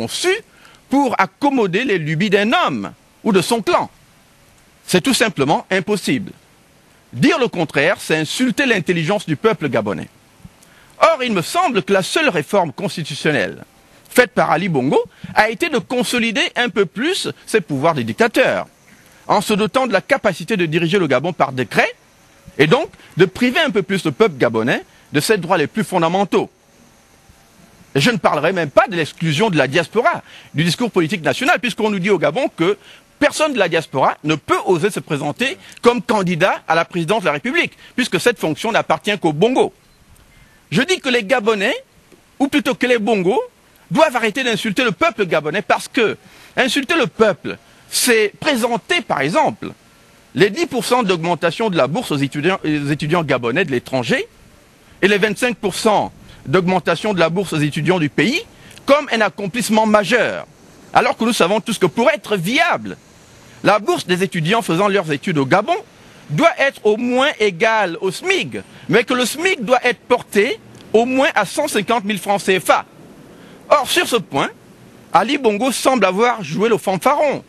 conçu pour accommoder les lubies d'un homme ou de son clan. C'est tout simplement impossible. Dire le contraire, c'est insulter l'intelligence du peuple gabonais. Or, il me semble que la seule réforme constitutionnelle faite par Ali Bongo a été de consolider un peu plus ses pouvoirs de dictateur, en se dotant de la capacité de diriger le Gabon par décret, et donc de priver un peu plus le peuple gabonais de ses droits les plus fondamentaux. Et je ne parlerai même pas de l'exclusion de la diaspora du discours politique national, puisqu'on nous dit au Gabon que personne de la diaspora ne peut oser se présenter comme candidat à la présidence de la République, puisque cette fonction n'appartient qu'aux Bongo. Je dis que les Gabonais, ou plutôt que les Bongo, doivent arrêter d'insulter le peuple gabonais, parce que insulter le peuple, c'est présenter, par exemple, les 10% d'augmentation de la bourse aux étudiants gabonais de l'étranger et les 25% d'augmentation de la bourse aux étudiants du pays comme un accomplissement majeur. Alors que nous savons tous que pour être viable, la bourse des étudiants faisant leurs études au Gabon doit être au moins égale au SMIC, mais que le SMIC doit être porté au moins à 150 000 francs CFA. Or, sur ce point, Ali Bongo semble avoir joué le fanfaron,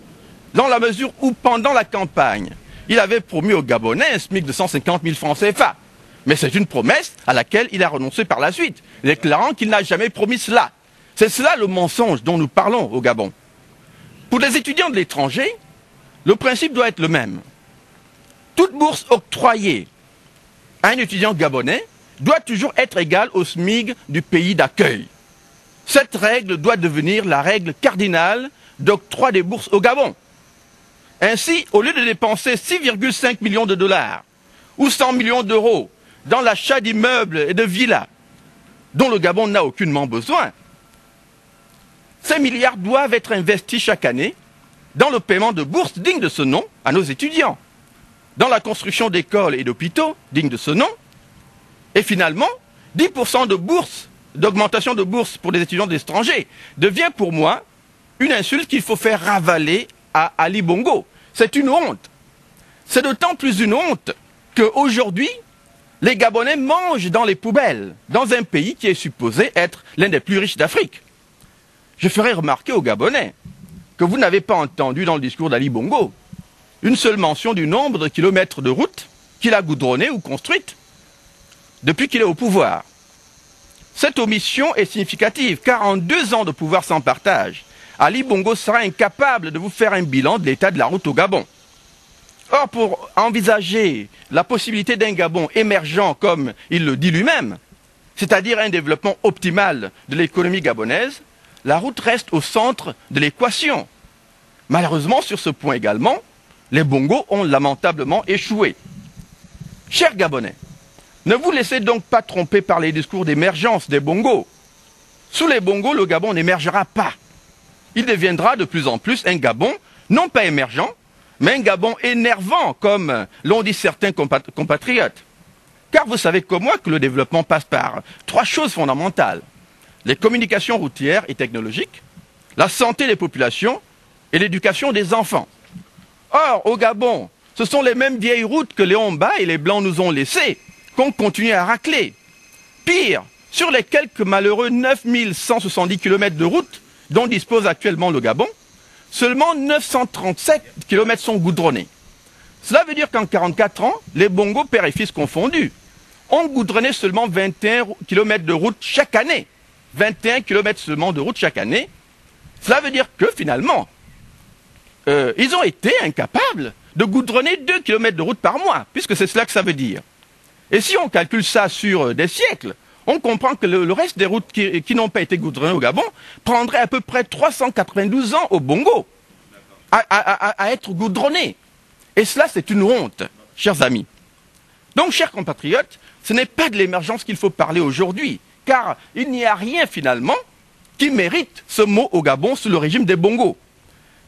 dans la mesure où, pendant la campagne, il avait promis aux Gabonais un SMIC de 150 000 francs CFA. Mais c'est une promesse à laquelle il a renoncé par la suite, déclarant qu'il n'a jamais promis cela. C'est cela le mensonge dont nous parlons au Gabon. Pour les étudiants de l'étranger, le principe doit être le même. Toute bourse octroyée à un étudiant gabonais doit toujours être égale au SMIC du pays d'accueil. Cette règle doit devenir la règle cardinale d'octroi des bourses au Gabon. Ainsi, au lieu de dépenser 6,5 millions de dollars ou 100 millions d'euros dans l'achat d'immeubles et de villas dont le Gabon n'a aucunement besoin, ces milliards doivent être investis chaque année dans le paiement de bourses dignes de ce nom à nos étudiants, dans la construction d'écoles et d'hôpitaux dignes de ce nom, et finalement, 10% de bourses, d'augmentation de bourses pour les étudiants de l'étranger devient pour moi une insulte qu'il faut faire ravaler à Ali Bongo. C'est une honte. C'est d'autant plus une honte qu'aujourd'hui, les Gabonais mangent dans les poubelles, dans un pays qui est supposé être l'un des plus riches d'Afrique. Je ferai remarquer aux Gabonais que vous n'avez pas entendu dans le discours d'Ali Bongo une seule mention du nombre de kilomètres de routes qu'il a goudronnées ou construites depuis qu'il est au pouvoir. Cette omission est significative, car en 2 ans de pouvoir sans partage, Ali Bongo sera incapable de vous faire un bilan de l'état de la route au Gabon. Or, pour envisager la possibilité d'un Gabon émergent, comme il le dit lui-même, c'est-à-dire un développement optimal de l'économie gabonaise, la route reste au centre de l'équation. Malheureusement, sur ce point également, les Bongo ont lamentablement échoué. Chers Gabonais, ne vous laissez donc pas tromper par les discours d'émergence des Bongo. Sous les Bongo, le Gabon n'émergera pas. Il deviendra de plus en plus un Gabon, non pas émergent, mais un Gabon énervant, comme l'ont dit certains compatriotes. Car vous savez comme moi que le développement passe par 3 choses fondamentales: les communications routières et technologiques, la santé des populations et l'éducation des enfants. Or, au Gabon, ce sont les mêmes vieilles routes que les Homba et les Blancs nous ont laissées qu'on continue à racler. Pire, sur les quelques malheureux 9170 km de routes dont dispose actuellement le Gabon, seulement 937 km sont goudronnés. Cela veut dire qu'en 44 ans, les Bongo, père et fils confondus, ont goudronné seulement 21 km de route chaque année. 21 km seulement de route chaque année. Cela veut dire que finalement, ils ont été incapables de goudronner 2 km de route par mois, puisque c'est cela que ça veut dire. Et si on calcule ça sur des siècles, on comprend que le reste des routes qui n'ont pas été goudronnées au Gabon prendrait à peu près 392 ans au Bongo à être goudronnées. Et cela, c'est une honte, chers amis. Donc, chers compatriotes, ce n'est pas de l'émergence qu'il faut parler aujourd'hui, car il n'y a rien finalement qui mérite ce mot au Gabon sous le régime des Bongo.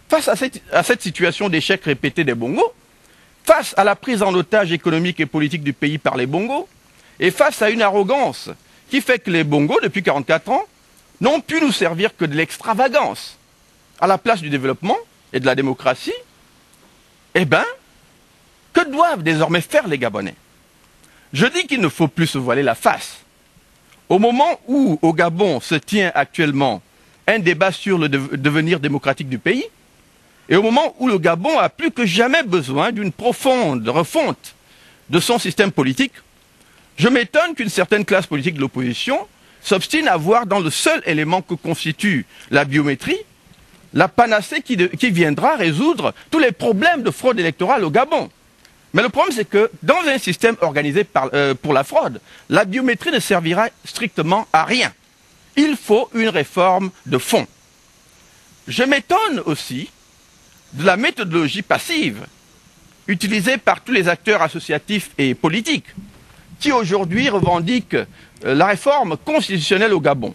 Face à cette situation d'échec répété des Bongo, face à la prise en otage économique et politique du pays par les Bongo, et face à une arrogance qui fait que les Bongo, depuis 44 ans, n'ont pu nous servir que de l'extravagance à la place du développement et de la démocratie, eh bien, que doivent désormais faire les Gabonais? Je dis qu'il ne faut plus se voiler la face. Au moment où, au Gabon, se tient actuellement un débat sur le devenir démocratique du pays, et au moment où le Gabon a plus que jamais besoin d'une profonde refonte de son système politique, je m'étonne qu'une certaine classe politique de l'opposition s'obstine à voir dans le seul élément que constitue la biométrie la panacée qui viendra résoudre tous les problèmes de fraude électorale au Gabon. Mais le problème, c'est que dans un système organisé pour la fraude, la biométrie ne servira strictement à rien. Il faut une réforme de fond. Je m'étonne aussi de la méthodologie passive utilisée par tous les acteurs associatifs et politiques qui aujourd'hui revendiquent la réforme constitutionnelle au Gabon.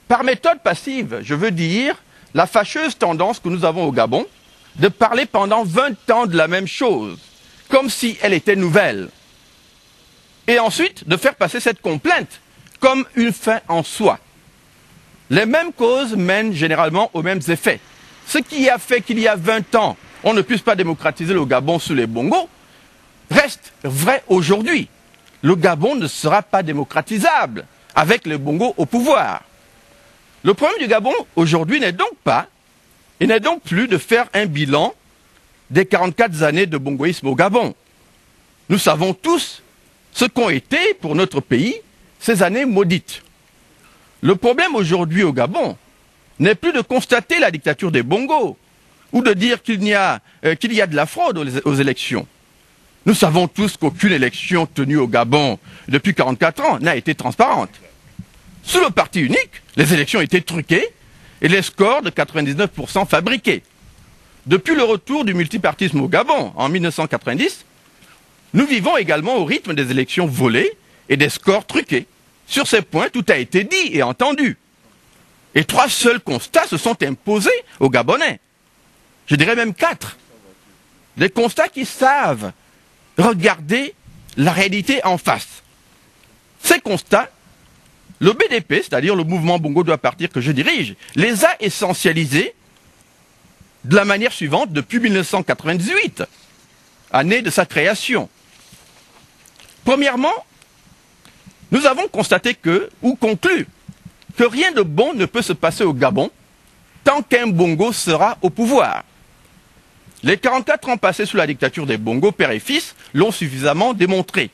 Par méthode passive, je veux dire la fâcheuse tendance que nous avons au Gabon de parler pendant 20 ans de la même chose, comme si elle était nouvelle. Et ensuite, de faire passer cette complainte comme une fin en soi. Les mêmes causes mènent généralement aux mêmes effets. Ce qui a fait qu'il y a 20 ans, on ne puisse pas démocratiser le Gabon sous les bongos, reste vrai aujourd'hui. Le Gabon ne sera pas démocratisable avec les bongos au pouvoir. Le problème du Gabon aujourd'hui n'est donc pas, et n'est donc plus de faire un bilan des 44 années de bongoïsme au Gabon. Nous savons tous ce qu'ont été pour notre pays ces années maudites. Le problème aujourd'hui au Gabon n'est plus de constater la dictature des bongos ou de dire qu'il y a de la fraude aux élections. Nous savons tous qu'aucune élection tenue au Gabon depuis 44 ans n'a été transparente. Sous le parti unique, les élections étaient truquées et les scores de 99% fabriqués. Depuis le retour du multipartisme au Gabon en 1990, nous vivons également au rythme des élections volées et des scores truqués. Sur ces points, tout a été dit et entendu. Et 3 seuls constats se sont imposés aux Gabonais. Je dirais même 4. Des constats qui savent regarder la réalité en face. Ces constats, le BDP, c'est-à-dire le mouvement Bongo doit partir que je dirige, les a essentialisés de la manière suivante depuis 1998, année de sa création. Premièrement, nous avons constaté ou conclu que rien de bon ne peut se passer au Gabon tant qu'un Bongo sera au pouvoir. Les 44 ans passés sous la dictature des Bongo, père et fils, l'ont suffisamment démontré.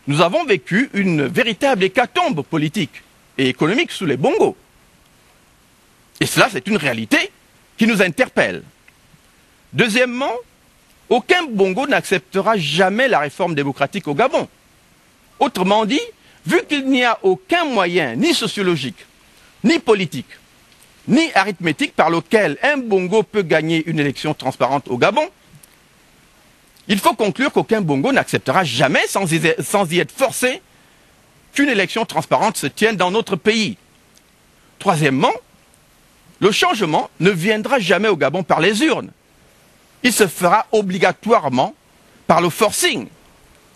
Nous avons vécu une véritable hécatombe politique et économique sous les Bongo. Et cela, c'est une réalité qui nous interpelle. Deuxièmement, aucun Bongo n'acceptera jamais la réforme démocratique au Gabon. Autrement dit, vu qu'il n'y a aucun moyen, ni sociologique, ni politique, ni arithmétique par lequel un Bongo peut gagner une élection transparente au Gabon, il faut conclure qu'aucun Bongo n'acceptera jamais, sans y être forcé, qu'une élection transparente se tienne dans notre pays. Troisièmement, le changement ne viendra jamais au Gabon par les urnes. Il se fera obligatoirement par le forcing.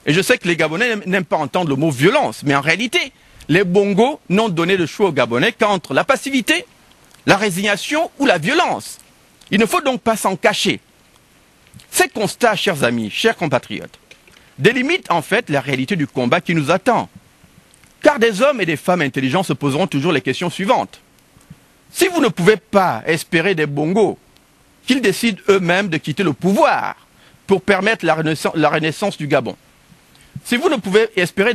Et je sais que les Gabonais n'aiment pas entendre le mot violence, mais en réalité, les Bongos n'ont donné le choix aux Gabonais qu'entre la passivité, la résignation ou la violence. Il ne faut donc pas s'en cacher. Ces constats, chers amis, chers compatriotes, délimitent en fait la réalité du combat qui nous attend. Car des hommes et des femmes intelligents se poseront toujours les questions suivantes. Si vous ne pouvez pas espérer des Bongos qu'ils décident eux-mêmes de quitter le pouvoir pour permettre la renaissance du Gabon, si vous ne pouvez espérer des